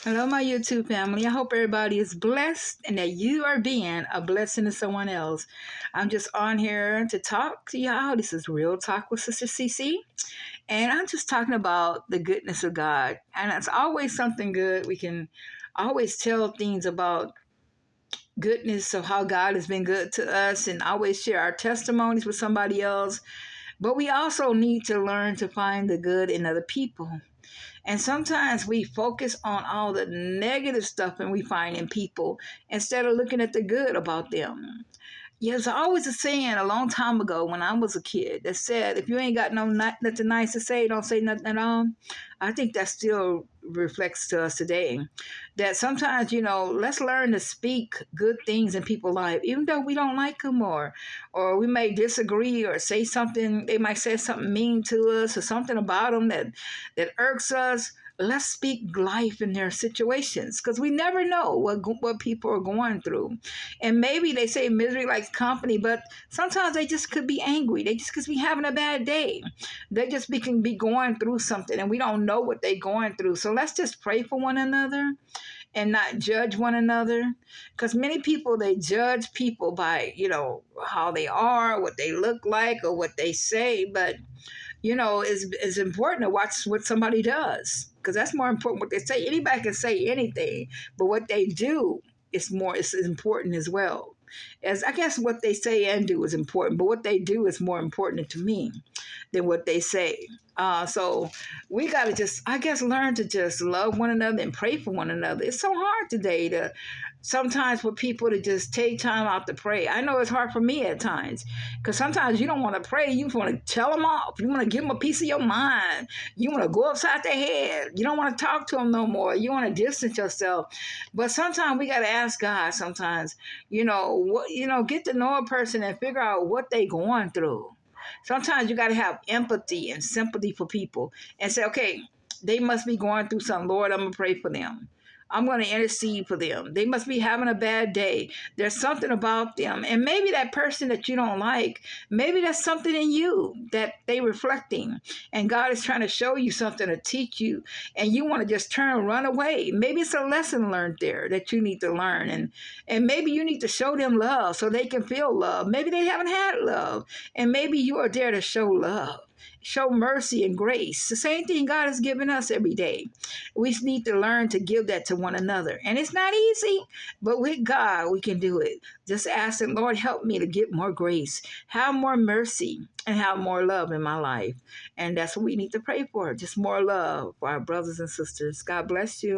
Hello, my YouTube family. I hope everybody is blessed and that you are being a blessing to someone else. I'm just on here to talk to y'all. This is Real Talk with Sister CC. And I'm just talking about the goodness of God. And it's always something good. We can always tell things about goodness of how God has been good to us and always share our testimonies with somebody else. But we also need to learn to find the good in other people. And sometimes we focus on all the negative stuff and we find in people instead of looking at the good about them. There's always a saying a long time ago when I was a kid that said, if you ain't got nothing nice to say, don't say nothing at all. I think that still reflects to us today. That sometimes, let's learn to speak good things in people's life, even though we don't like them or we may disagree or say something, they might say something mean to us or something about them that irks us. Let's speak life in their situations because we never know what people are going through. And maybe they say misery likes company, but sometimes they just could be angry. They just could be having a bad day. They just can be going through something and we don't know what they're going through. So let's just pray for one another and not judge one another. Because many people, they judge people by, how they are, what they look like, or what they say. But it's important to watch what somebody does because that's more important what they say. Anybody can say anything, but what they do is important as well. As I guess what they say and do is important, but what they do is more important to me than what they say. So we got to just, I guess, learn to just love one another and pray for one another. It's so hard today to sometimes for people to just take time out to pray. I know it's hard for me at times because sometimes you don't want to pray. You want to tell them off. You want to give them a piece of your mind. You want to go upside their head. You don't want to talk to them no more. You want to distance yourself. But sometimes we got to ask God sometimes, get to know a person and figure out what they going through. Sometimes you got to have empathy and sympathy for people and say, okay, they must be going through something. Lord, I'm going to pray for them. I'm going to intercede for them. They must be having a bad day. There's something about them. And maybe that person that you don't like, maybe that's something in you that they reflecting. And God is trying to show you something to teach you. And you want to just turn and run away. Maybe it's a lesson learned there that you need to learn. And maybe you need to show them love so they can feel love. Maybe they haven't had love. And maybe you are there to show love. Show mercy and grace. The same thing God has given us every day. We need to learn to give that to one another. And it's not easy, but with God, we can do it. Just ask Him, Lord, help me to get more grace, have more mercy, and have more love in my life. And that's what we need to pray for, just more love for our brothers and sisters. God bless you.